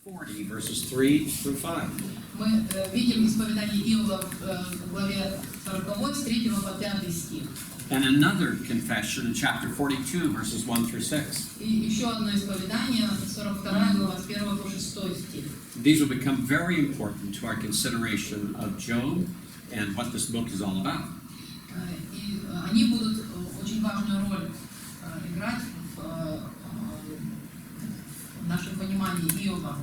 40, verses 3 through 5. Мы видим исповедание Иова в главе 40 с 3 по 5 стих. And another confession in chapter 42, verses 1 through 6. И еще одно исповедание, 42 глава, с 1 по 6 стих. These will become very important to our consideration of Job and what this book is all about. И они будут очень важную роль играть в нашем понимании Иова.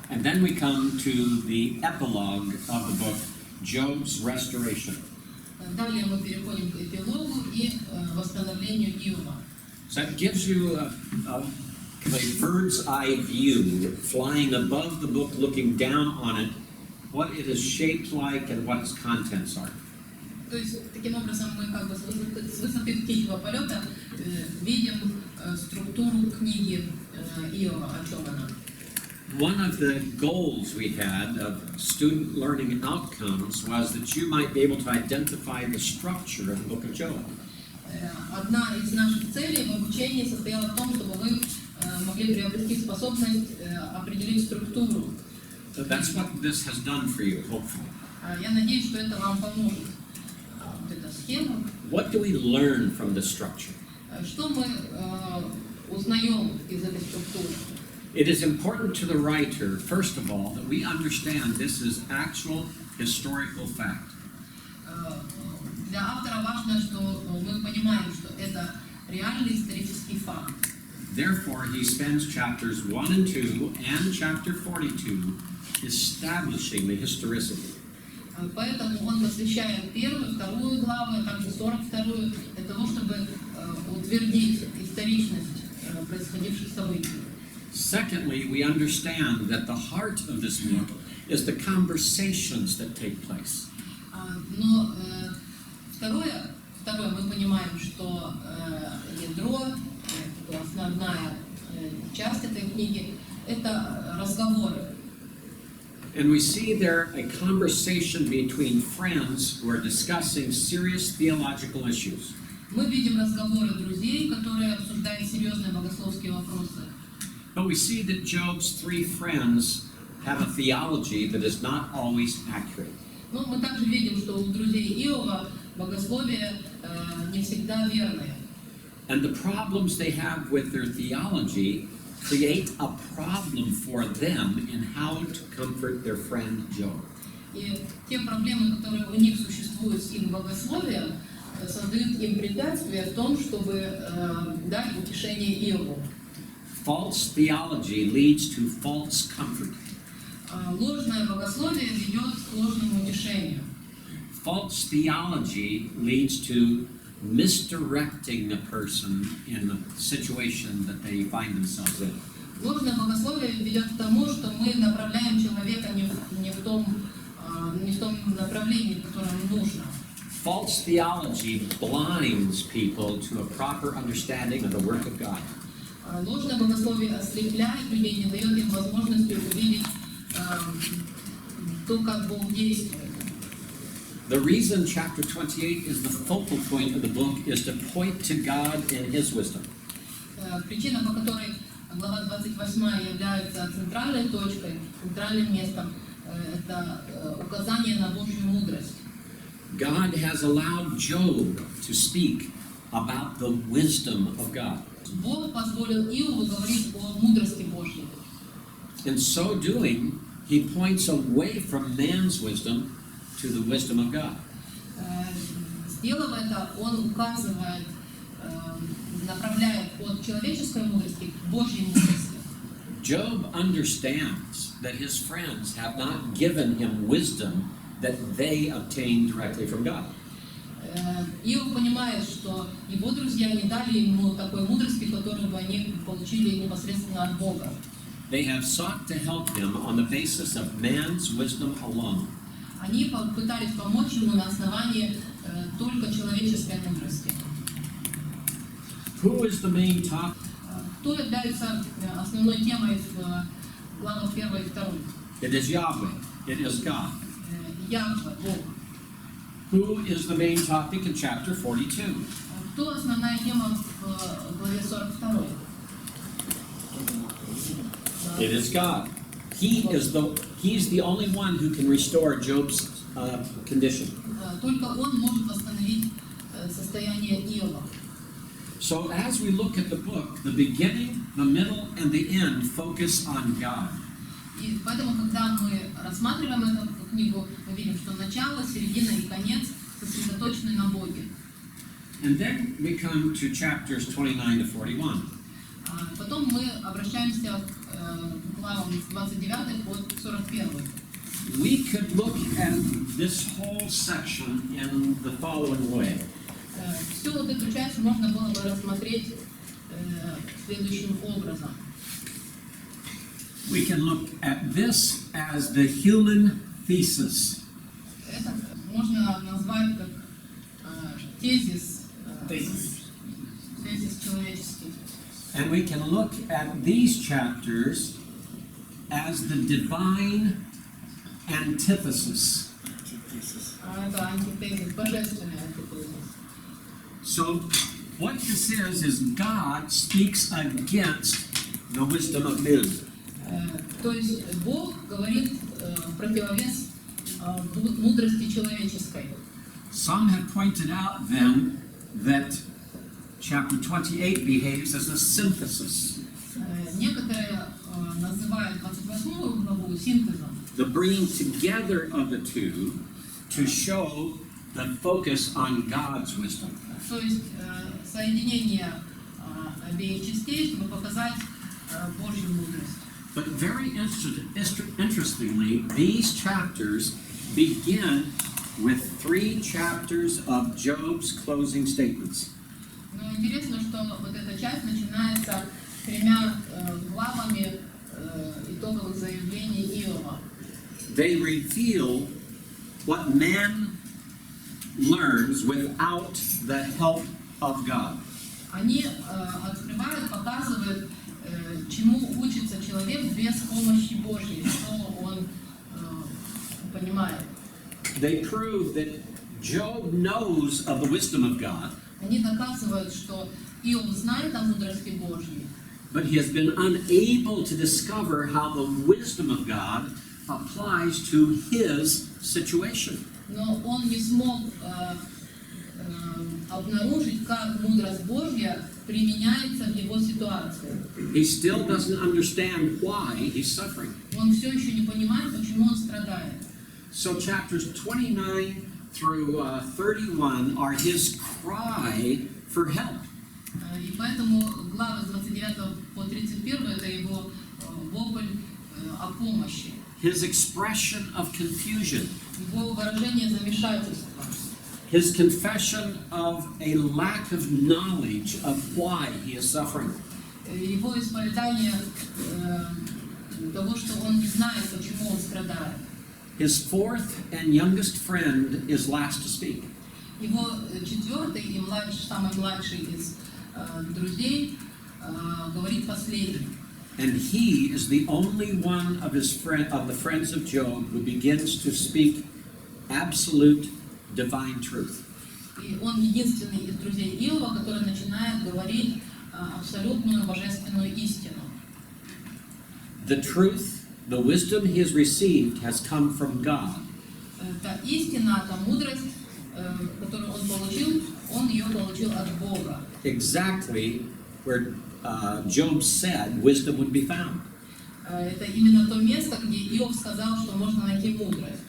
And then we come to the epilogue of the book, Job's restoration. Далее мы переходим к эпилогу и восстановлению Иова. So that gives you a bird's eye view, flying above the book, looking down on it, what it is shaped like and what its contents are. То есть, таким образом, мы как бы с высоты птичьего полета видим структуру книги Иова, о чем она. One of the goals we had of student learning outcomes was that you might be able to identify the structure of the book of Job. Одна из наших целей в обучении состояла в том, чтобы вы могли приобрести способность определить структуру. So that's what this has done for you, hopefully. Я надеюсь, что это вам поможет. Вот эта схема. What do we learn from this structure? Что мы узнаем из этой структуры? It is important to the writer, first of all, that we understand this is actual historical fact. Для автора важно, что мы понимаем, что это реальный исторический факт. Therefore, he spends chapters 1 and 2 and chapter 42 establishing the historicity. Поэтому он посвящает первую, вторую главу, а также 42-ю, для того, чтобы утвердить историчность происходивших событий. Secondly, we understand that the heart of this book is the conversations that take place. Но второе, мы понимаем, что ядро, основная часть этой книги, это разговоры. And we see there a conversation between friends who are discussing serious theological issues. Мы видим разговоры друзей, которые обсуждают серьезные богословские вопросы. But we see that Job's three friends have a theology that is not always accurate. Но мы также видим, что у друзей Иова богословие не всегда верное. And the problems they have with their theology create a problem for them in how to comfort their friend Job. И те проблемы, которые у них существуют с их богословием, создают им препятствия в том, чтобы дать утешение Иову. False theology leads to false comfort. Ложное богословие ведет к ложному утешению. False theology leads to misdirecting a person in the situation that they find themselves in. Ложное богословие ведет к тому, что мы направляем человека не в том направлении, в котором нужно. False theology blinds people to a proper understanding of the work of God. Ложное богословие ослепляет людей, не дает им возможности увидеть то, как Бог действует. The reason chapter 28 is the focal point of the book is to point to God and His wisdom. Причина, по которой глава 28 является центральной точкой, центральным местом, это указание на Божью мудрость. God has allowed Job to speak about the wisdom of God. Бог позволил Иову говорить о мудрости Божьей. In so doing, He points away from man's wisdom to the wisdom of God. Сделав это, он указывает, направляет от человеческой мудрости к Божьей мудрости. Job understands that his friends have not given him wisdom that they obtained directly from God. Иов понимает, что его друзья не дали ему такой мудрости, которую бы они получили непосредственно от Бога. They have sought to help him on the basis of man's wisdom alone. Они пытались помочь ему на основании только человеческой мудрости. Who is the main topic? Кто является основной темой в главах 1 и 2? It is Yahweh. It is God. Яхве, Бог. Who is the main topic in chapter 42? Кто основная тема в главе 42? It is God. He's the only one who can restore Job's condition. Только он может восстановить состояние Иова. So as we look at the book, the beginning, the middle, and the end focus on God. И поэтому, когда мы рассматриваем эту книгу, мы видим, что начало, середина и конец сосредоточены на Боге. And then we come to chapters 29 to 41. Потом мы обращаемся к главам с 29 по 41. We could look at this whole section in the following way. Всю вот эту часть можно было бы рассмотреть следующим образом. We can look at this as the human thesis. Это можно назвать как тезис человеческий. And we can look at these chapters as the divine antithesis. Это антитезис, божественный антитезис. So, what this is God speaks against the wisdom of men. То есть Бог говорит в противовес мудрости человеческой. Some have pointed out then that chapter 28 behaves as a synthesis. Некоторые называют 28 главу синтезом. The bringing together of the two to show the focus on God's wisdom. То есть соединение обеих частей, чтобы показать Божью мудрость. But very interestingly, these chapters begin with 3 chapters of Job's closing statements. Но интересно, что вот эта часть начинается 3 главами итоговых заявлений Иова. They reveal what man learns without the help of God. Они открывают, показывают, чему учится человек без помощи Божьей, что он понимает. They prove that Job knows of the wisdom of God, Они доказывают, что Иов знает о мудрости Божьей, but he has been unable to discover how the wisdom of God applies to his situation. но он не смог обнаружить, как мудрость Божья применяется в его ситуации. He still doesn't understand why he's suffering. Он все еще не понимает, почему он страдает. So chapters 29 through 31 are his cry for help. И поэтому главы с 29 по 31 это его вопль о помощи, His expression of confusion. его выражение замешательства, His confession of a lack of knowledge of why he is suffering. его исповедание того, что он не знает, почему он страдает. His fourth and youngest friend is last to speak. Его четвертый и самый младший из друзей говорит последним. And he is the only one of the friends of Job who begins to speak absolute divine truth. И он единственный из друзей Иова, который начинает говорить абсолютную божественную истину. The truth, the wisdom he has received has come from God. Та истина, та мудрость, которую он ее получил от Бога. Exactly where Job said wisdom would be found. Это именно то место, где Иов сказал, что можно найти мудрость.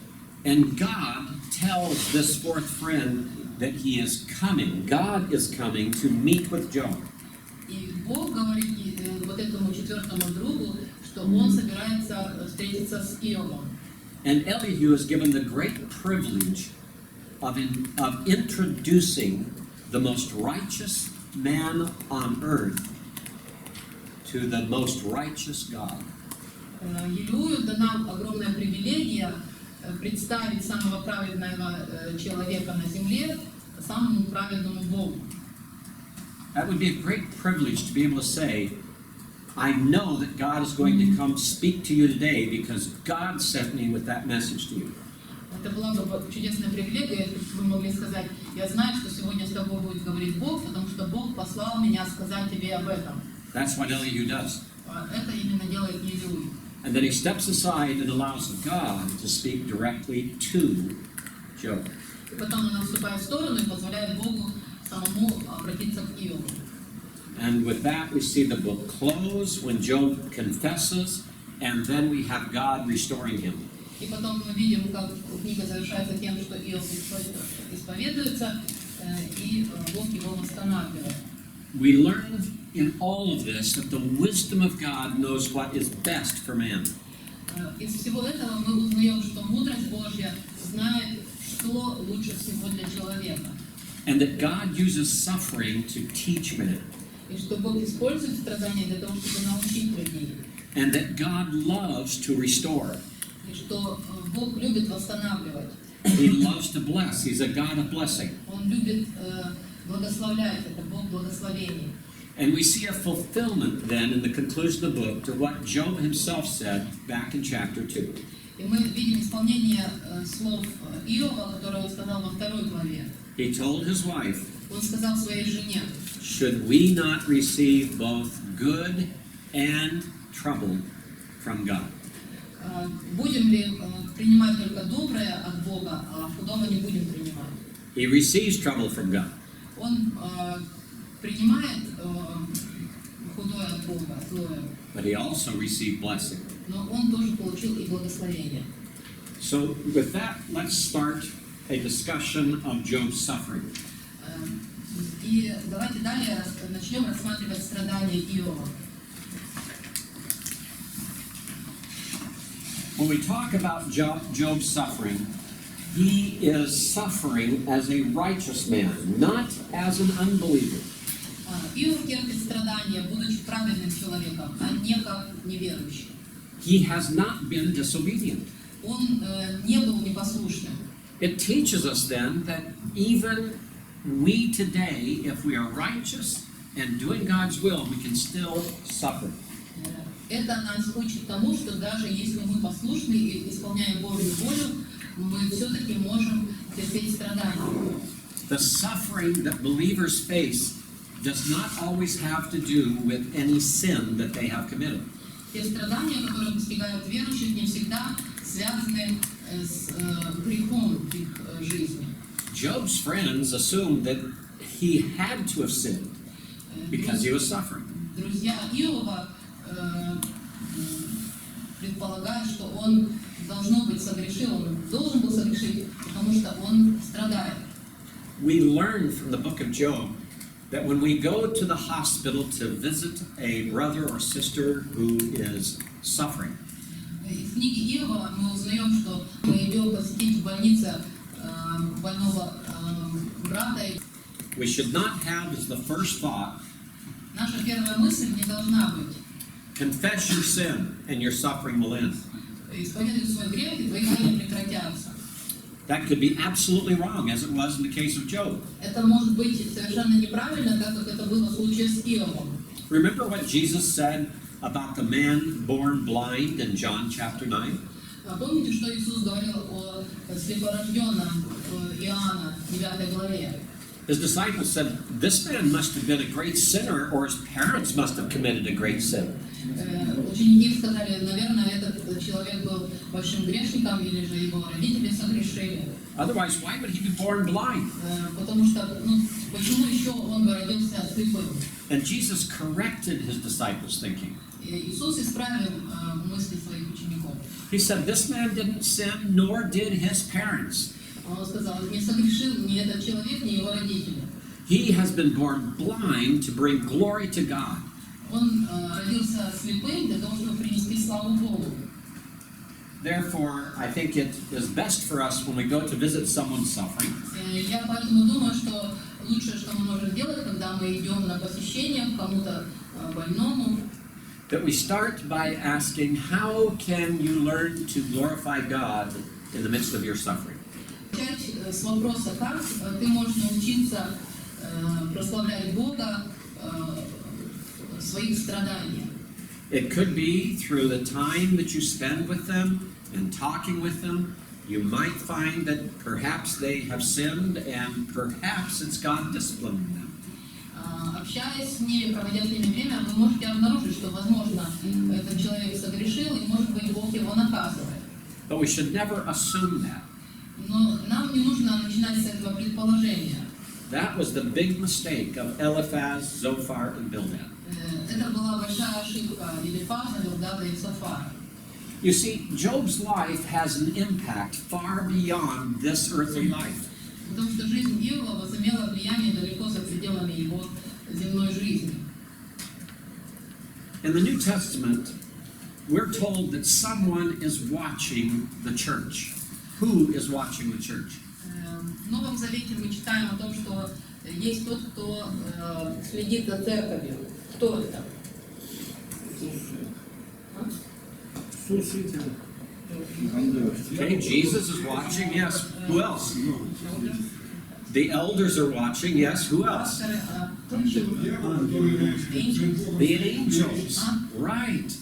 And God tells this fourth friend that he is coming. God is coming to meet with Job. И Бог говорит вот этому четвертому другу, что он собирается встретиться с Иовом. And Elihu is given the great privilege of introducing the most righteous man on earth to the most righteous God. Илию дана огромная привилегия представить самого праведного человека на земле самому праведному Богу. That would be a great privilege to be able to say, I know that God is going to come speak to you today because God sent me with that message to you. Это была бы чудесная привилегия, если бы вы могли сказать, я знаю, что сегодня с тобой будет говорить Бог, потому что Бог послал меня сказать тебе об этом. That's what Elihu does. Это именно делает Иову. And then he steps aside and allows God to speak directly to Job. И потом он отступает в сторону и позволяет Богу самому обратиться к Иову. And with that, we see the book close when Job confesses, and then we have God restoring him. И потом мы видим, как книга завершается тем, что Иов исповедуется, и Бог его восстанавливает. We learn in all of this that the wisdom of God knows what is best for man. Из всего этого мы узнаем, что мудрость Божья знает, что лучше всего для человека. And that God uses suffering to teach man. И что Бог использует страдания для того, чтобы научить людей. And that God loves to restore. И что Бог любит восстанавливать. He loves to bless. He's a God of blessing. Он любит благословлять. Это Бог благословений. And we see a fulfillment then in the conclusion of the book to what Job himself said back in chapter 2. И мы видим исполнение слов Иова, которое он сказал во 2 главе. He told his wife, Он сказал своей жене: should we not receive both good and trouble from God? Будем ли принимать только доброе от Бога, а худого не будем принимать? He receives trouble from God. Он принимает худое от Бога, злое, But he also received blessing. но он тоже получил и благословение. So with that, let's start a discussion of Job's suffering. И давайте далее начнем рассматривать страдания Иова. When we talk about Job's suffering, he is suffering as a righteous man, not as an unbeliever. Иов терпит страдания, будучи праведным человеком, а не как неверующий. He has not been disobedient. Он не был непослушным. It teaches us then that even we today, if we are righteous and doing God's will, we can still suffer. Это нас учит тому, что даже если мы послушны и исполняем Божью волю, мы все-таки можем терпеть страдания. The suffering that believers face does not always have to do with any sin that they have committed. Те страдания, которые постигают верующих, не всегда связаны с грехом в их жизни. Job's friends assumed that he had to have sinned because he was suffering. Друзья Иова предполагают, что он должно быть согрешил, он должен был согрешить, потому что он страдает. We learn from the book of Job that when we go to the hospital to visit a brother or sister who is suffering, Из книги Иова мы узнаем, что мы идем посетить в больнице больного брата. we should not have as the first thought, Наша первая мысль не должна быть: confess your sin and your suffering will end. исповедуй свой грех, и твои боли прекратятся. That could be absolutely wrong, as it was in the case of Job. Это может быть совершенно неправильно, так как это было в случае с Иовом. Remember what Jesus said about the man born blind in John chapter 9? Помните, что Иисус говорил о слепорожденном Иоанна, 9 главе? His disciples said, this man must have been a great sinner, or his parents must have committed a great sin. Ученики сказали: наверное, этот человек был большим грешником, или же его родители согрешили. Otherwise, why would he be born blind? Потому что, почему еще он бы родился слепым? And Jesus corrected his disciples' thinking. Иисус исправил мысли своих учеников. He said, this man didn't sin, nor did his parents. Он сказал: не согрешил ни этот человек, ни его родители. He has been born blind to bring glory to God. Он родился слепым для того, чтобы принести славу Богу. Therefore, I think it is best for us when we go to visit someone suffering, Я поэтому думаю, что лучшее, что мы можем делать, когда мы идем на посещение к кому-то больному, that we start by asking, how can you learn to glorify God in the midst of your suffering? начать с вопроса: как ты можешь научиться прославлять Бога в своих страданиях? It could be through the time that you spend with them and talking with them. You might find that perhaps they have sinned and perhaps it's God disciplining them. общаясь с ними, проводя с ними время, вы можете обнаружить, что, возможно, этот человек согрешил, и, может быть, Бог его наказывает. But we should never assume that. Но нам не нужно начинать с этого предположения. That was the big mistake of Eliphaz, Zophar, and Bildad. Это была большая ошибка Елифаза, Билдада и Софара. You see, Job's life has an impact far beyond this earthly life. Потому что жизнь Иова возымела влияние далеко за пределами его земной жизни. In the New Testament, we're told that someone is watching the church. Who is watching the church? В Новом Завете мы читаем о том, что есть тот, кто следит за церковью. Кто это? Okay, Jesus is watching, yes. Who else? The elders are watching, yes. Who else? The angels, right.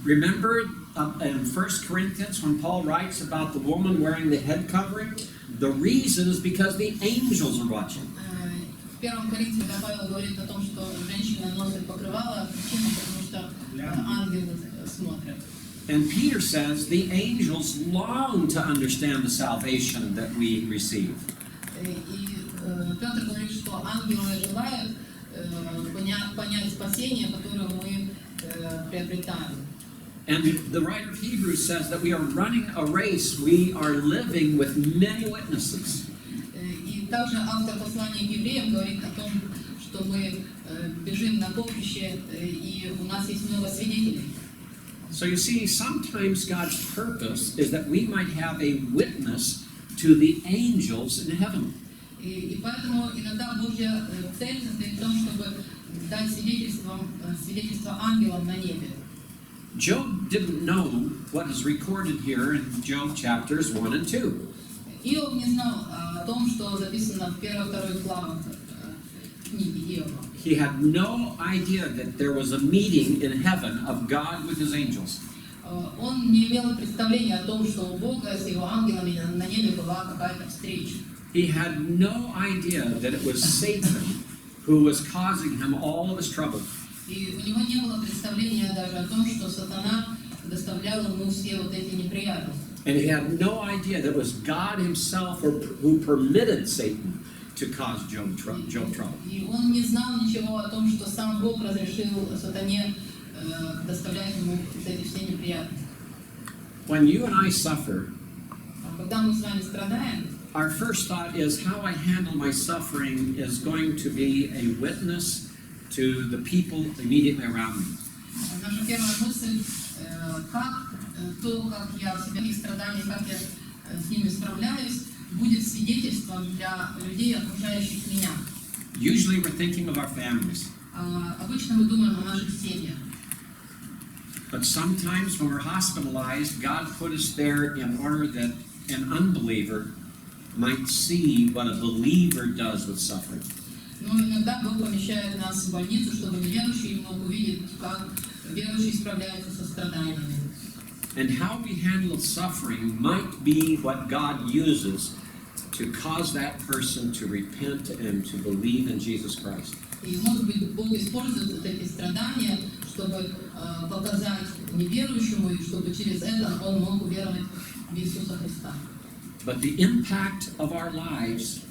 Remember in 1 Corinthians when Paul writes about the woman wearing the head covering? The reason is because the angels are watching. В 1 Коринфянам Павел говорит о том, что женщина носит покрывало, причина, потому что ангелы смотрят. And Peter says the angels long to understand the salvation that we receive. И Петр говорит, что ангелы желают понять спасение, которое мы приобретаем. And the writer of Hebrews says that we are running a race, we are living with many witnesses. И также автор послания к евреям говорит о том, что мы бежим на поприще, и у нас есть много свидетелей. So you see, sometimes God's purpose is that we might have a witness to the angels in heaven. И поэтому иногда Божья цель состоит в том, чтобы дать свидетельство ангелам на небе. Job didn't know what is recorded here in Job chapters 1 and 2. Иов не знал о том, что записано в 1-2 главах книги Иова. He had no idea that there was a meeting in heaven of God with his angels. Он не имел представления о том, что у Бога с его ангелами на небе была какая-то встреча. He had no idea that it was Satan who was causing him all of his trouble. И у него не было представления даже о том, что сатана доставлял ему все вот эти неприятности. And he had no idea that it was God himself who permitted Satan to cause Job trouble. И он не знал ничего о том, что сам Бог разрешил сатане доставлять ему эти все неприятности. When you and I suffer, Когда мы с вами страдаем, our first thought is how I handle my suffering is going to be a witness to the people immediately around me. наша первая мысль, как я в себе страданиях, как я с ними справляюсь, будет свидетельством для людей, окружающих меня. Usually we're thinking of our families. Обычно мы думаем о наших семьях. But sometimes when we're hospitalized, God put us there in order that an unbeliever might see what a believer does with suffering. Но иногда Бог помещает нас в больницу, чтобы неверующий мог увидеть, как верующий справляется со страданиями. And how we handle suffering might be what God uses to cause that person to repent and to believe in Jesus Christ. И, может быть, Бог использует вот эти страдания, чтобы показать неверующему, и чтобы через это он мог уверовать в Иисуса Христа. But the impact of our lives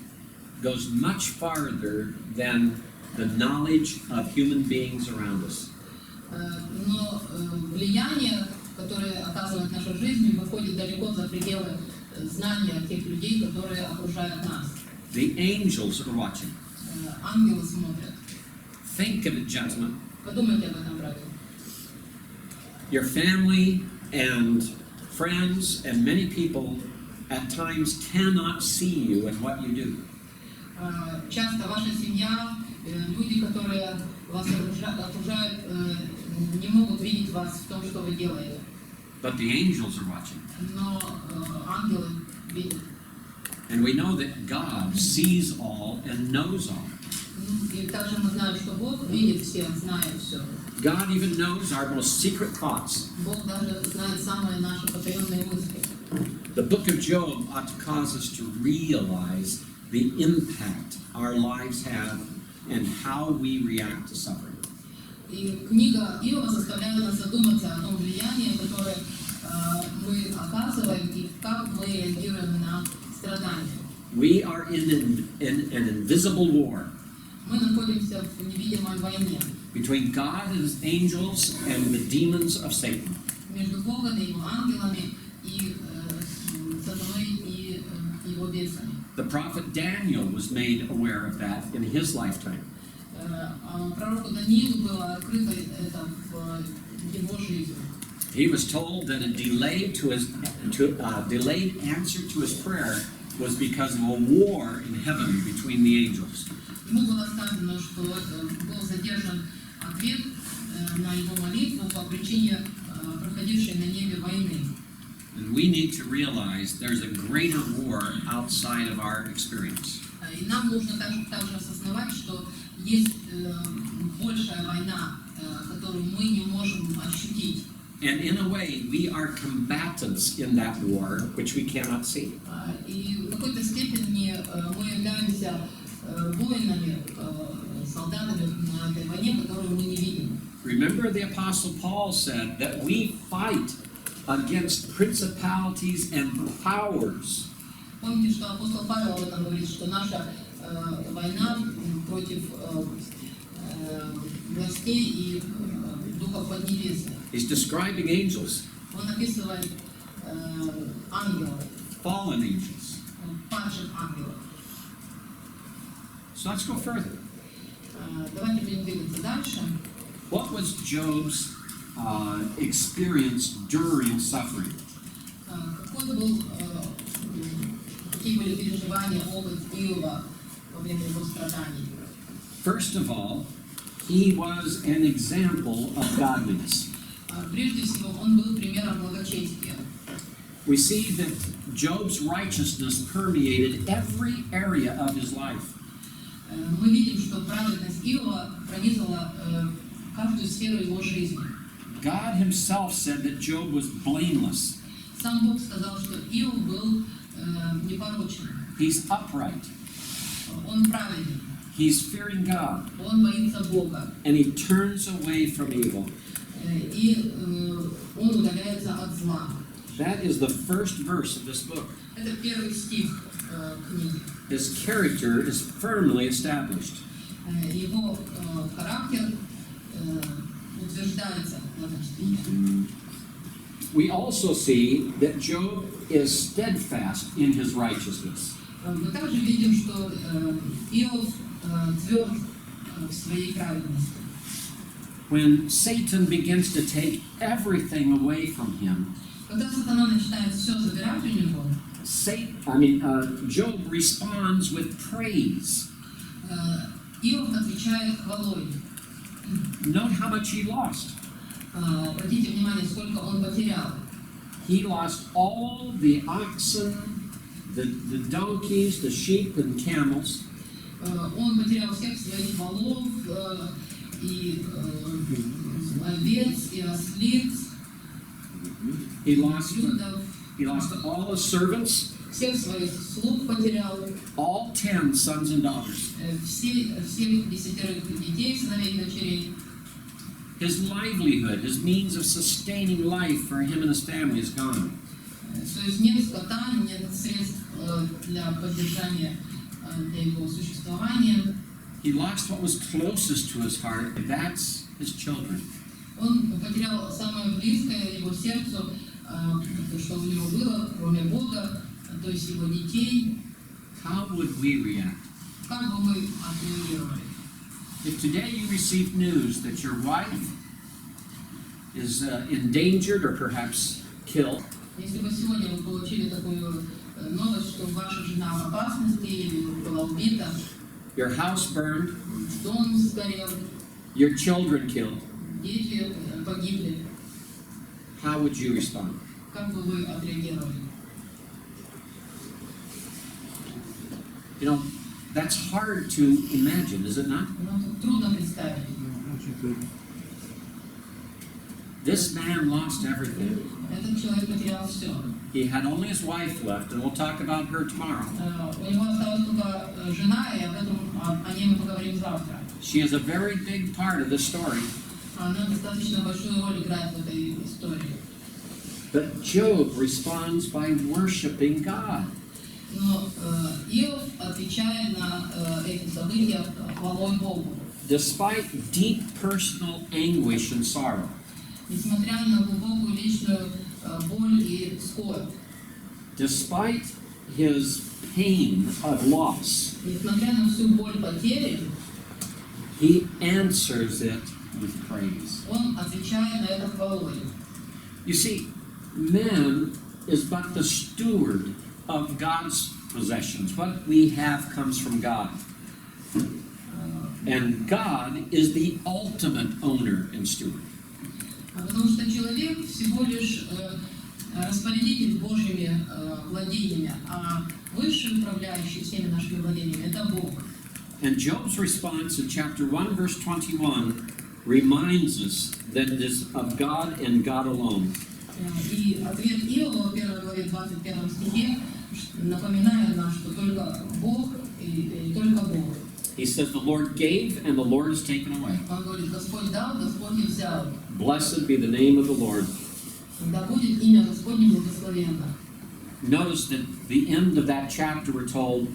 goes much farther than the knowledge of human beings around us. Но влияние, которое оказывает наша жизнь, выходит далеко за пределы знания тех людей, которые окружают нас. The angels are watching. Ангелы смотрят. Think of it, gentlemen. Подумайте об этом, братья. Your family and friends and many people at times cannot see you and what you do. Часто ваша семья, люди, которые вас окружают, не могут видеть вас в том, что вы делаете. But the angels are watching. Но ангелы видят. And we know that God sees all and knows all. И также мы знаем, что Бог видит все, знает все. God even knows our most secret thoughts. Бог даже знает самые наши потаенные мысли. The book of Job ought to cause us to realize the impact our lives have and how we react to suffering. И книга Иова заставляет нас задуматься о том влиянии, которое мы оказываем и как мы реагируем на страдания. We are in an invisible war Мы находимся в невидимой войне between God and his angels and the demons of Satan. между Богом и его ангелами и сатаной и его бесами. The prophet Daniel was made aware of that in his lifetime. Пророку Даниилу было открыто это в его жизни. He was told that a delayed answer to his prayer was because of a war in heaven between the angels. Ему было сказано, что был задержан ответ на его молитву по причине проходившей на небе войны. And we need to realize there's a greater war outside of our experience. И нам нужно также осознавать, что есть большая война, которую мы не можем ощутить. And in a way, we are combatants in that war, which we cannot see. И в какой-то степени мы являемся воинами, солдатами на этой войне, которую мы не видим. Remember, the Apostle Paul said that we fight against principalities and powers. Помните, что апостол Павел об этом говорит, что наша война против властей и духов поднебесных. He's describing angels, Он описывает ангелов, fallen angels. падших ангелов. So let's go further. Давайте будем двигаться дальше. What was Job's experience during suffering? Какие были переживания, опыт Иова во время его страданий? First of all, he was an example of godliness. Прежде всего, он был примером благочестия. We see that Job's righteousness permeated every area of his life. Мы видим, что праведность Иова пронизала каждую сферу его жизни. God himself said that Job was blameless. Сам Бог сказал, что Иов был непорочным. He's upright. Он праведен. He's fearing God. Он боится Бога. And he turns away from evil. И он удаляется от зла. That is the first verse of this book. Это первый стих книги. His character is firmly established. Его характер утверждается в этом стихе. We also see that Job is steadfast in his righteousness. Мы также видим, что Иов тверд в своей праведности. When Satan begins to take everything away from him, Когда сатана начинает все забирать у него, Job responds with praise. Иов отвечает хвалой. Note how much he lost. Обратите внимание, сколько он потерял. He lost all the oxen, the donkeys, the sheep and camels. Он потерял всех своих волов, и овец, и ослиц, He lost людов. all his servants, Всех своих слуг потерял, all 10 sons and daughters. всех 10 детей, сыновей и дочерей. His livelihood, his means of sustaining life for him and his family is gone. То есть нет скота, нет средств для поддержания, для его существования. He lost what was closest to his heart, and that's his children. Он потерял самое близкое его сердцу, что у него было, кроме Бога, то есть его детей. How would we react? Как бы мы отреагировали? If today you received news that your wife is endangered or perhaps killed, Если бы сегодня вы получили такую новость, что ваша жена в опасности или была убита, your house burned, дом сгорел, your children killed, дети погибли, how would you respond? как бы вы отреагировали? You know, that's hard to imagine, is it not? Ну, трудно представить. This man lost everything. Этот человек потерял все. He had only his wife left, and we'll talk about her tomorrow. У него осталась только жена, и о ней мы поговорим завтра. She is a very big part of this story. Она достаточно большую роль играет в этой истории. But Job responds by worshiping God. Но Иов отвечает на эти события хвалой Богу. Despite deep personal anguish and sorrow, Несмотря на глубокую личную боль и скорбь, despite his pain of loss, несмотря на всю боль потери, he answers it with praise. он отвечает на это хвалой. You see, man is but the steward of God's possessions. What we have comes from God. And God is the ultimate owner and steward. Потому что человек всего лишь распорядитель Божьими владениями, а высший управляющий всеми нашими владениями – это Бог. And Job's response in chapter 1, verse 21 reminds us that it is of God and God alone. И ответ Иова в 1 главе 21 стихе напоминает нам, что только Бог и только Бог. He says, the Lord gave and the Lord has taken away. Он говорит, Господь дал, Господь и взял. Blessed be the name of the Lord. Да будет имя Господне благословенно. Notice that at the end of that chapter we're told,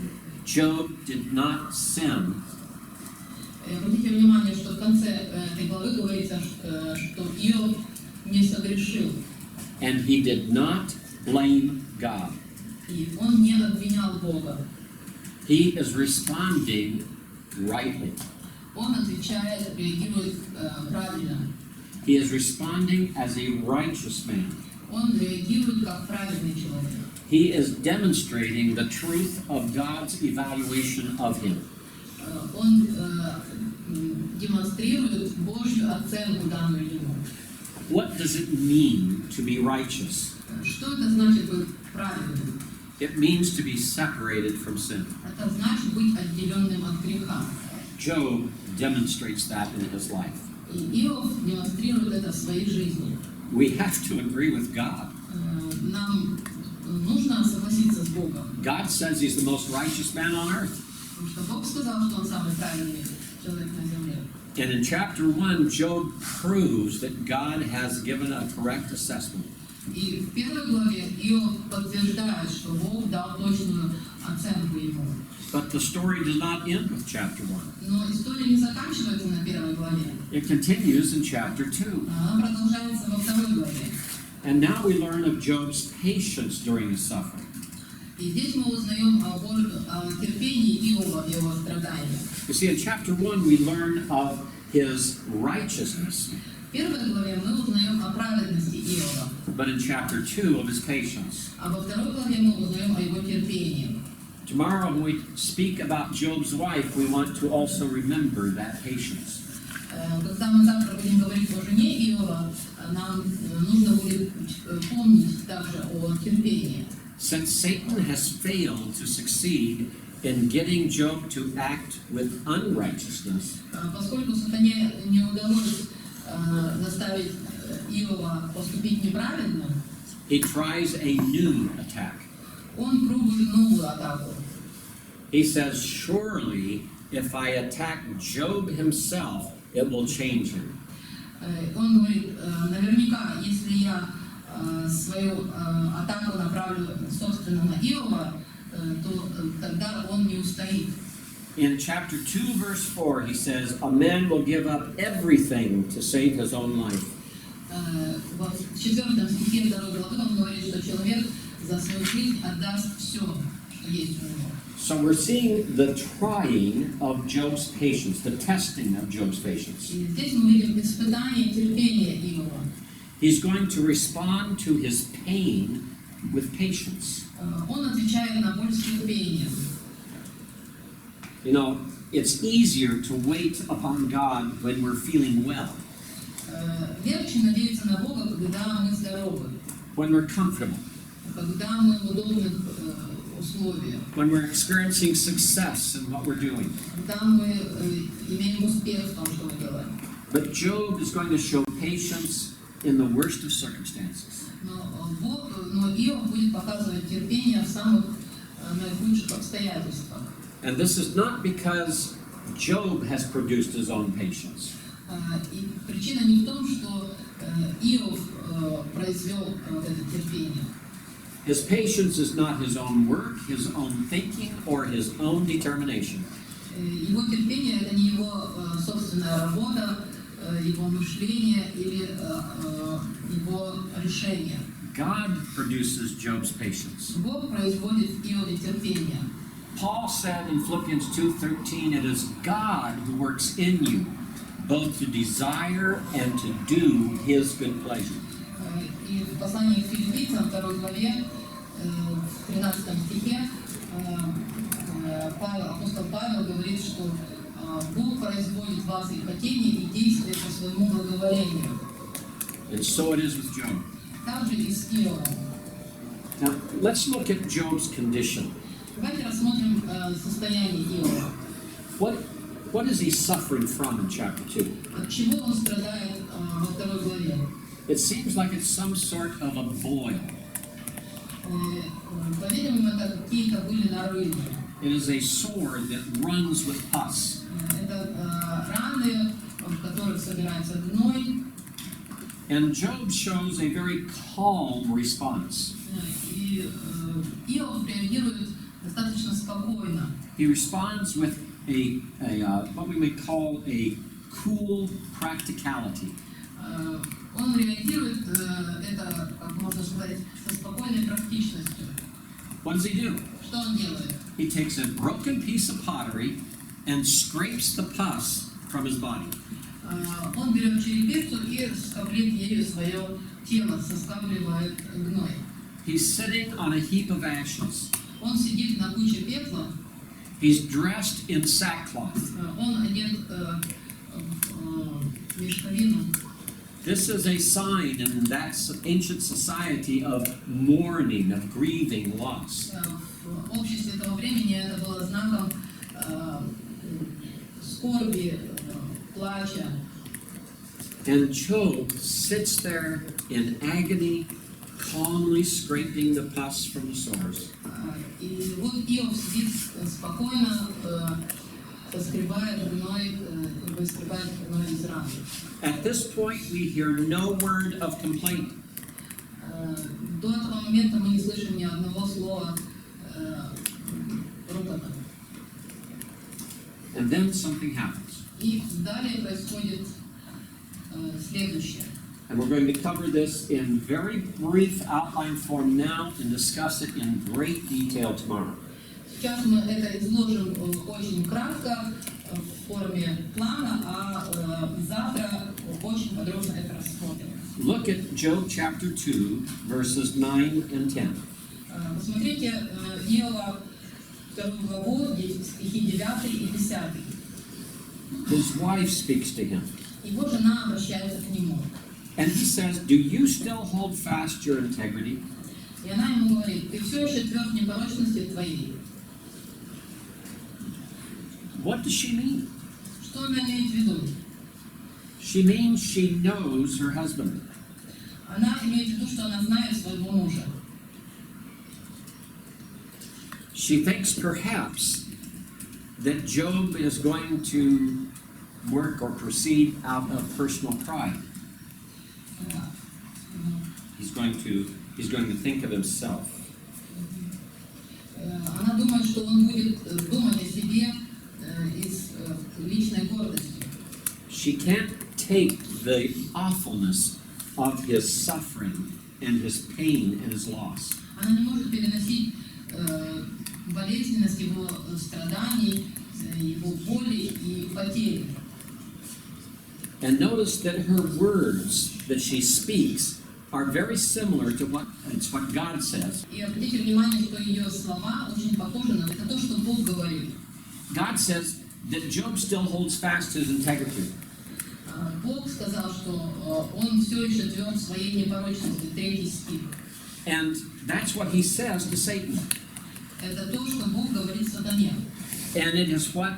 Job did not sin. Обратите внимание, что в конце этой главы говорится, что Иов не согрешил. And he did not blame God. И он не обвинял Бога. He is responding rightly. Он отвечает, реагирует правильно. He is responding as a righteous man. Он реагирует как правильный человек. He is demonstrating the truth of God's evaluation of him. Он демонстрирует Божью оценку данную ему. What does it mean to be righteous? Что это значит быть правильным? It means to be separated from sin. Это значит быть отделенным от греха. Job demonstrates that in his life. И Иов демонстрирует это в своей жизни. We have to agree with God. Нам нужно согласиться с Богом. God says he's the most righteous man on earth. Потому что Бог сказал, что он самый правильный человек на земле. And in chapter 1, Job proves that God has given a correct assessment. И в первой главе Иов подтверждает, что Бог дал точную оценку ему. But the story does not end with chapter 1. Но история не заканчивается на первой главе. It continues in chapter 2. Она продолжается во второй главе. And now we learn of Job's patience during his suffering. И здесь мы узнаем о терпении Иова и его страданиях. You see, in chapter 1, we learn of his righteousness. В первой главе мы узнаем о праведности Иова. But in chapter 2, of his patience. А во второй главе мы узнаем о его терпении. Tomorrow, when we speak about Job's wife, we want to also remember that patience. Когда мы завтра будем говорить о жене Иова, нам нужно будет помнить также о терпении. Since Satan has failed to succeed in getting Job to act with unrighteousness, Поскольку сатане не удалось заставить Иова поступить неправильно, he tries a new attack. он пробует новую атаку. He says, surely if I attack Job himself, it will change him. Он говорит, наверняка, если я свою атаку направлю, собственно, на Иова, то тогда он не устоит. In chapter 2, verse 4, he says, a man will give up everything to save his own life. В 4 стихе 2 главы он говорит, что человек за свою жизнь отдаст все, что есть у него. So we're seeing the trying of Job's patience, the testing of Job's patience. И здесь мы видим испытание терпения Иова. He's going to respond to his pain with patience. Он отвечает на боль с терпением. You know, it's easier to wait upon God when we're feeling well, Легче надеяться на Бога, когда мы здоровы, when we're comfortable, когда мы в удобных условиях, when we're experiencing success in what we're doing. когда мы имеем успех в том, что мы делаем. But Job is going to show patience in the worst of circumstances. Но Иов будет показывать терпение в самых наихудших обстоятельствах. And this is not because Job has produced his own patience. И причина не в том, что Иов произвел вот это терпение. His patience is not his own work, his own thinking, or his own determination. Его терпение – это не его собственная работа, его мышление или его решение. God produces Job's patience. Бог производит в Иове терпение. Paul said in Philippians 2:13, it is God who works in you, both to desire and to do His good pleasure. И в послании к Филиппийцам, 2 главе, в 13 стихе, апостол Павел говорит, что Бог производит в вас и хотение, и действие по своему благоволению. And so it is with Job. Также и с Иовом. Now, let's look at Job's condition. Давайте рассмотрим состояние Иова. What is he suffering from in chapter 2? От чего он страдает во 2 главе? It seems like it's some sort of a boil. По-видимому, это какие-то были нарывы. It is a sore that runs with pus. Это раны, в которых собирается гной. And Job shows a very calm response. И Иов реагирует достаточно спокойно. He responds with a what we may call a cool practicality. Он реагирует, это, как можно сказать, со спокойной практичностью. What does he do? Что он делает? He takes a broken piece of pottery and scrapes the pus from his body. Он берет черепицу и скоблит ею свое тело, соскабливает гной. He's sitting on a heap of ashes. Он сидит на куче пепла. He's dressed in sackcloth. Он одет в мешковину. This is a sign in that ancient society of mourning, of grieving loss. В обществе того времени это было знаком скорби, плача. And Job sits there in agony, calmly scraping the pus from the sores. И вот Иов сидит спокойно, соскребает гной, выскребает гной из раны. At this point, we hear no word of complaint. До этого момента мы не слышим ни одного слова ропота. And then something happens. И далее происходит следующее. And we're going to cover this in very brief outline form now and discuss it in great detail tomorrow. Сейчас мы это изложим очень кратко в форме плана, а завтра очень подробно это рассмотрим. Look at Job chapter 2, verses 9 and 10. Посмотрите Иова 2 главу, стихи 9 и 10. His wife speaks to him. Его жена обращается к нему. And he says, do you still hold fast your integrity? И она ему говорит: ты все еще тверд в непорочности твоей. What does she mean? Что она имеет в виду? She means she knows her husband. Она имеет в виду, что она знает своего мужа. She thinks perhaps that Job is going to work or proceed out of personal pride. He's going to think of himself. Она думает, что он будет думать о себе из личной гордости. She can't take the awfulness of his suffering and his pain and his loss. Она не может переносить болезненность его страданий, его боли и потери. And notice that her words that she speaks are very similar to what God says. И обратите внимание, что ее слова очень похожи на то, что Бог говорит. God says that Job still holds fast his integrity. Бог сказал, что он все еще тверд в своей непорочности, 3 стих. And that's what he says to Satan. Это то, что Бог говорит сатане. And it is what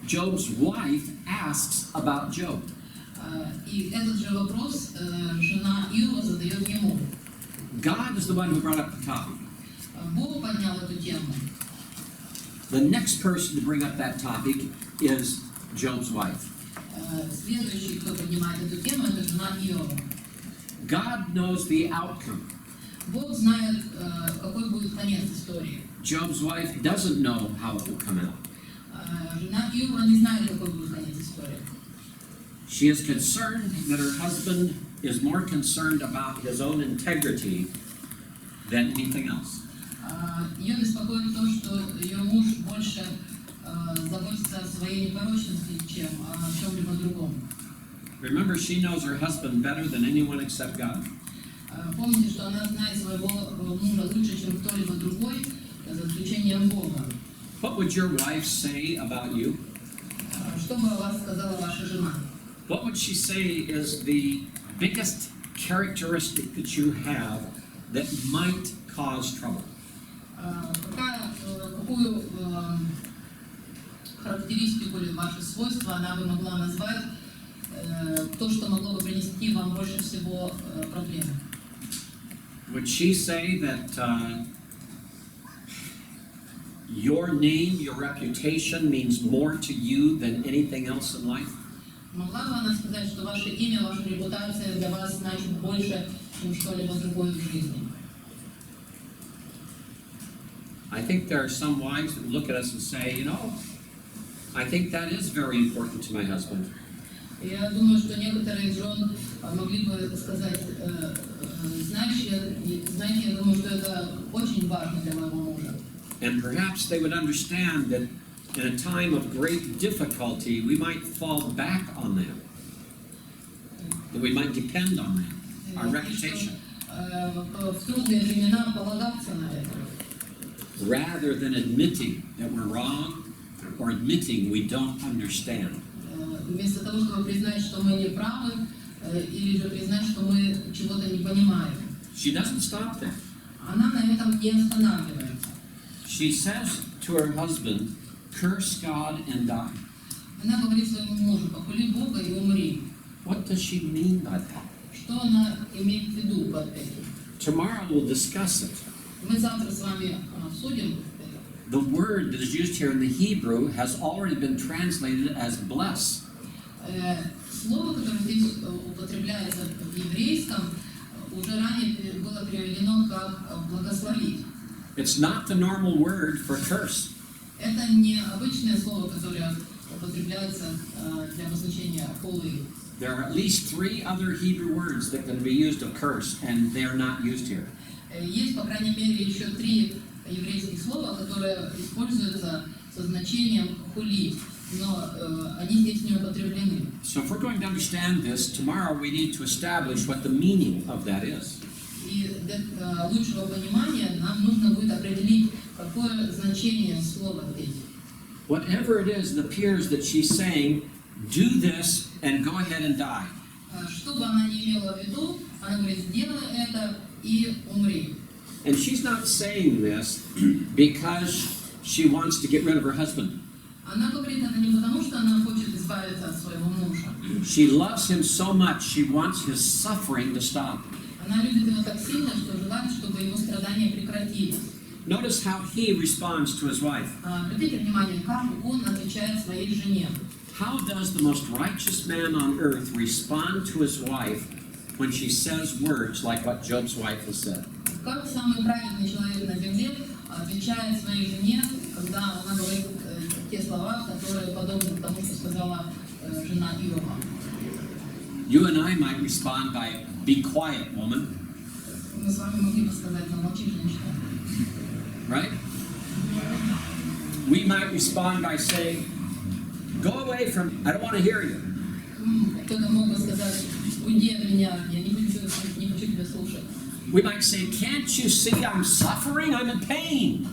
Job's wife asks about Job. И этот же вопрос жена Иова задает ему. God is the one who brought up the topic. Бог поднял эту тему. The next person to bring up that topic is Job's wife. Следующий, кто поднимает эту тему, это жена Иова. God knows the outcome. Бог знает, какой будет конец истории. Job's wife doesn't know how it will come out. Жена Иова не знает, какой будет конец истории. She is concerned that her husband is more concerned about his own integrity than anything else. Ее беспокоит то, что ее муж больше заботится о своей непорочности, чем о чем-либо другом. Remember, she knows her husband better than anyone except God. Помните, что она знает своего мужа лучше, чем кто-либо другой, за исключением Бога. What would your wife say about you? Что бы о вас сказала ваша жена? What would she say is the biggest characteristic that you have that might cause trouble? Какую характеристику или ваши свойства она бы могла назвать, то, что могло бы принести вам больше всего проблем? Would she say that your name, your reputation means more to you than anything else in life? Могла бы она сказать, что ваше имя, ваша репутация для вас значит больше, чем что-либо другое в жизни? I think there are some wives that look at us and say, you know, I think that is very important to my husband. Я думаю, что некоторые жен могли бы сказать, знаете, я думаю, что это очень важно для моего мужа. And perhaps they would understand that in a time of great difficulty, we might fall back on them. That we might depend on them, our reputation. В трудные времена полагаться на это. Rather than admitting that we're wrong or admitting we don't understand. Вместо того, чтобы признать, что мы не правы, или же признать, что мы чего-то не понимаем. She doesn't stop there. Она на этом не останавливается. She says to her husband, curse God and die. Она говорит своему мужу, похули Бога и умри. What does she mean by that? Что она имеет в виду под этим? Tomorrow we'll discuss it. Мы завтра с вами обсудим это. The word that is used here in the Hebrew has already been translated as bless. Слово, которое здесь употребляется в еврейском, уже ранее было переведено как благословить. It's not the normal word for curse. Это не обычное слово, которое употребляется для обозначения хулы. There are at least 3 other Hebrew words that can be used of curse, and they are not used here. Есть, по крайней мере, еще 3 еврейских слова, которые используются со значением хулить, но они здесь не употреблены. So if we're going to understand this, tomorrow we need to establish what the meaning of that is. И для лучшего понимания нам нужно будет определить, какое значение слова здесь. Whatever it is, it appears that she's saying, do this and go ahead and die. Что бы она ни имела в виду, она говорит, сделай это и умри. And she's not saying this because she wants to get rid of her husband. Она говорит это не потому, что она хочет избавиться от своего мужа. She loves him so much, she wants his suffering to stop. Она любит его так сильно, что желает, чтобы его страдания прекратились. Notice how he responds to his wife. Обратите внимание, как он отвечает своей жене. How does the most righteous man on earth respond to his wife when she says words like what Job's wife has said? Как самый праведный человек на земле отвечает своей жене, когда она говорит те слова, которые подобны тому, что сказала жена Иова? You and I might respond by, be quiet, woman. Мы с вами могли бы сказать, замолчи, женщина. Right? We might respond by saying, go away from, I don't want to hear you. Кто-то мог бы сказать, уйди от меня, я не хочу тебя слушать. We might say, can't you see I'm suffering? I'm in pain.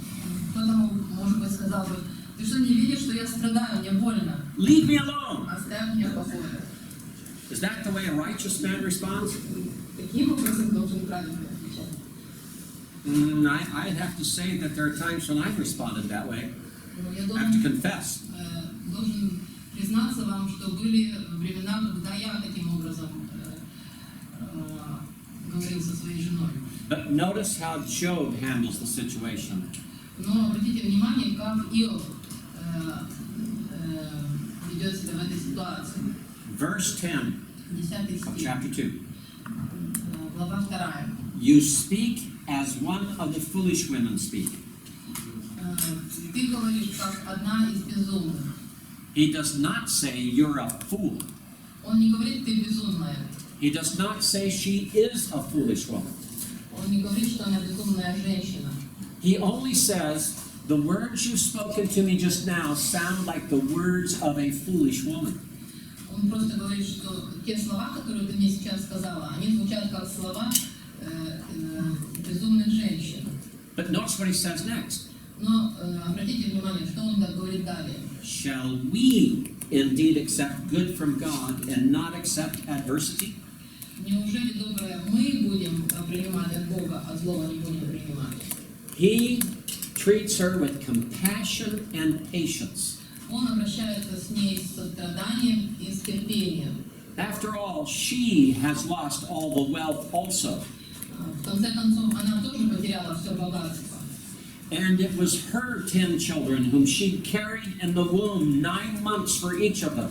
Кто-то, может быть, сказал бы, ты что, не видишь, что я страдаю, мне больно? Leave me alone. Оставь меня в покое. Is that the way a righteous man responds? Каким образом должен правильно отвечать? I'd have to say that there are times when I've responded that way. Я I have to confess. должен признаться вам, что были времена, когда я таким образом говорил со своей женой. But notice how Job handles the situation. Но обратите внимание, как Иов ведет себя в этой ситуации. Verse 10 10 of стих, chapter 2. глава 2. You speak as one of the foolish women speak. Ты говоришь, как одна из безумных. He does not say you're a fool. Он не говорит, ты безумная. He does not say she is a foolish woman. Он не говорит, что она безумная женщина. He only says, the words you've spoken to me just now sound like the words of a foolish woman. Он просто говорит, что те слова, которые ты мне сейчас сказала, они звучат как слова безумных женщин. But notice what he says next. Но обратите внимание, что он говорит далее. Shall we indeed accept good from God and not accept adversity? Неужели доброе мы будем принимать от Бога, а злого не будем принимать? He treats her with compassion and patience. Он обращается с ней с состраданием и с терпением. After all, she has lost all the wealth also. В конце концов, она тоже потеряла все богатство. And it was her 10 children whom she carried in the womb 9 months for each of them.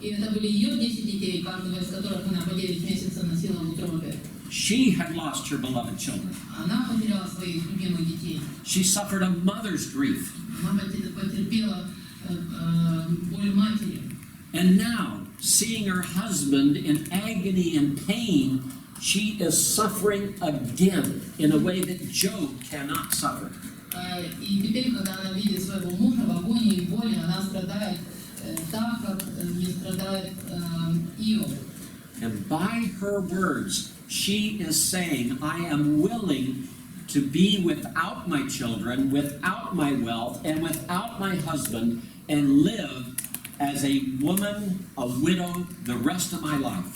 И это были ее 10 детей, каждого из которых она по 9 месяцев носила в утробе. She had lost her beloved children. Она потеряла своих любимых детей. She suffered a mother's grief. Она потерпела боль матери. And now, seeing her husband in agony and pain, she is suffering again in a way that Job cannot suffer. И теперь, когда она видит своего мужа в агонии и боли, она страдает так, как не страдает Иов. And by her words, she is saying, I am willing to be without my children, without my wealth, and without my husband, and live as a woman, a widow, the rest of my life.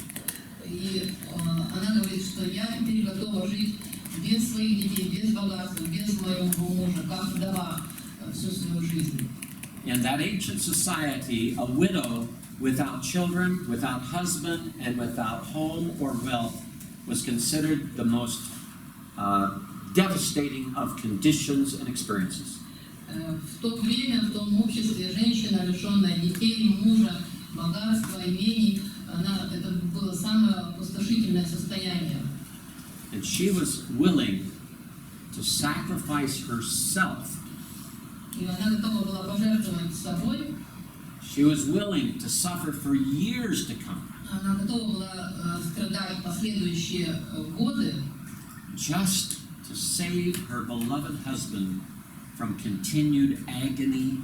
И она говорит, что я теперь готова жить без своих детей, без богатства, без моего мужа, как вдова всю свою жизнь. In that ancient society, a widow without children, without husband, and without home or wealth was considered the most devastating of conditions and experiences. В то время, в том обществе, женщина, лишенная детей, мужа, богатства, имений, это было самое опустошительное состояние. And she was willing to sacrifice herself. И она готова была пожертвовать собой. She was willing to suffer for years to come. Она готова была страдать последующие годы, Just to save her beloved husband from continued agony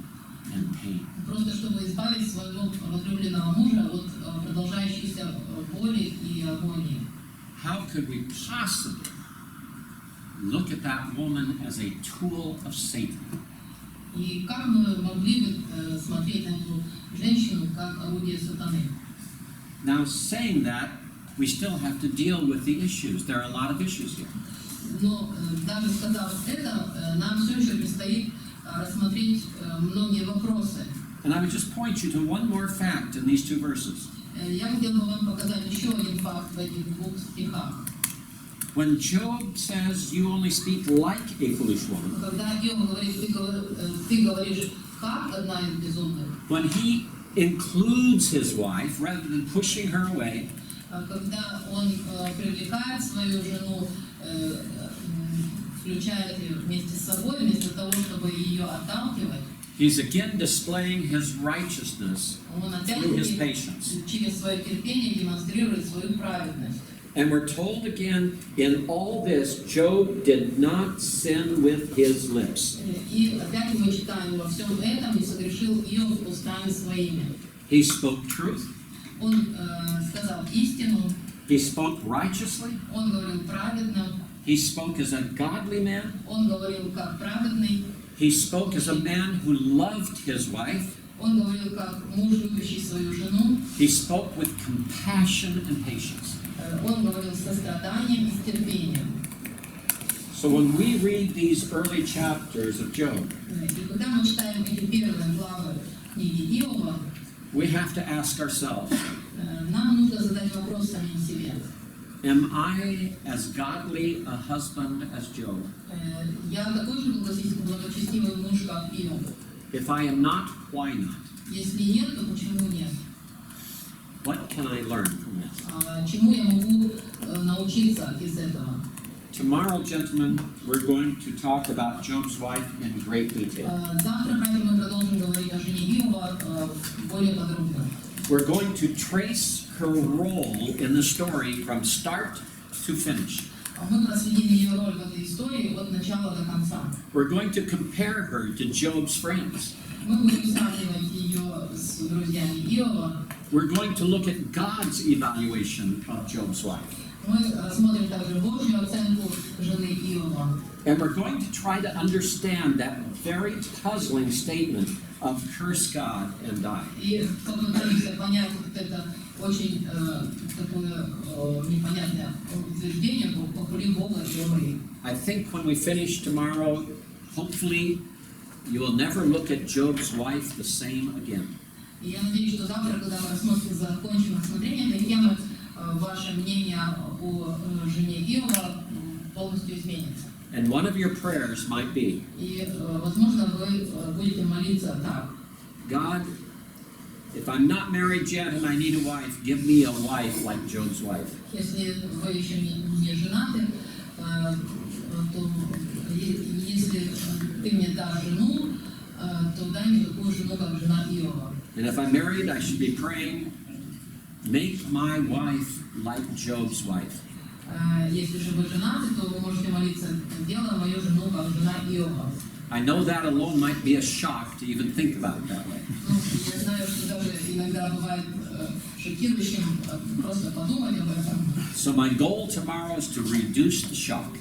and pain. просто чтобы избавить своего возлюбленного мужа от продолжающейся боли и агонии. How could we possibly look at that woman as a tool of Satan? И как мы могли бы смотреть на эту женщину как орудие сатаны? Now, saying that, we still have to deal with the issues. There are a lot of issues here. Но даже сказав это, нам все еще предстоит рассмотреть многие вопросы. And I would just point you to one more fact in these two verses. Я хотел бы вам показать еще один факт в этих двух стихах. When Job says, you only speak like a foolish woman, Когда Иов говорит, ты говоришь как одна из безумных, when he includes his wife rather than pushing her away, когда он привлекает свою жену, включает ее вместе с собой, вместо того, чтобы ее отталкивать, he's again displaying his righteousness он through his опять-таки patience. через свое терпение демонстрирует свою праведность. And we're told again, in all this, Job did not sin with his lips. И опять мы читаем, во всем этом не согрешил Иов устами своими. He spoke truth. Он сказал истину, He spoke righteously. он говорил праведно, He spoke as a godly man. он говорил как праведный, He spoke as a man who loved his wife. он говорил как муж, любящий свою жену, He spoke with compassion and patience. он говорил с состраданием и с терпением. So when we read these early chapters of Job, И когда мы читаем эти первые главы книги Иова, we have to ask ourselves, нам нужно задать вопрос самим себе. Am I as godly a husband as Job? Я такой же благочестивый муж, как Иов. If I am not, why not? Если нет, то почему нет? What can I learn from this? Чему я могу научиться из этого? Tomorrow, gentlemen, we're going to talk about Job's wife in great detail. Завтра, братья, мы продолжим говорить о жене Иова более подробно. We're going to trace her role in the story from start to finish. Мы проследим ее роль в этой истории от начала до конца. We're going to compare her to Job's friends. Мы будем сравнивать ее с друзьями Иова. We're going to look at God's evaluation of Job's wife. Мы смотрим также Божью оценку жены Иова. And we're going to try to understand that very puzzling statement of curse God and die. И попытаемся понять вот это очень такое непонятное утверждение «покури Бога и умри». I think when we finish tomorrow, hopefully you will never look at Job's wife the same again. И я надеюсь, что завтра, когда мы закончим рассмотрение этой темы, ваше мнение о жене Иова полностью изменится. And one of your prayers might be, И, возможно, вы будете молиться так. God, if I'm not married yet and I need a wife, give me a wife like Job's wife. Если вы еще не женаты, то если ты мне дашь жену, то дай мне такую жену, как жена Иова. And if I'm married, I should be praying, make my wife like Job's wife. Если же вы женаты, то вы можете молиться, делай мою жену, как жена Иова. I know that alone might be a shock to even think about it that way. Я знаю, что даже иногда бывает шокирующим просто подумать об этом. So my goal tomorrow is to reduce the shock.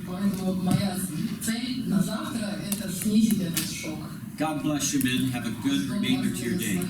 Поэтому моя цель на завтра – это снизить этот шок. God bless you, men. Have a good remainder to your day.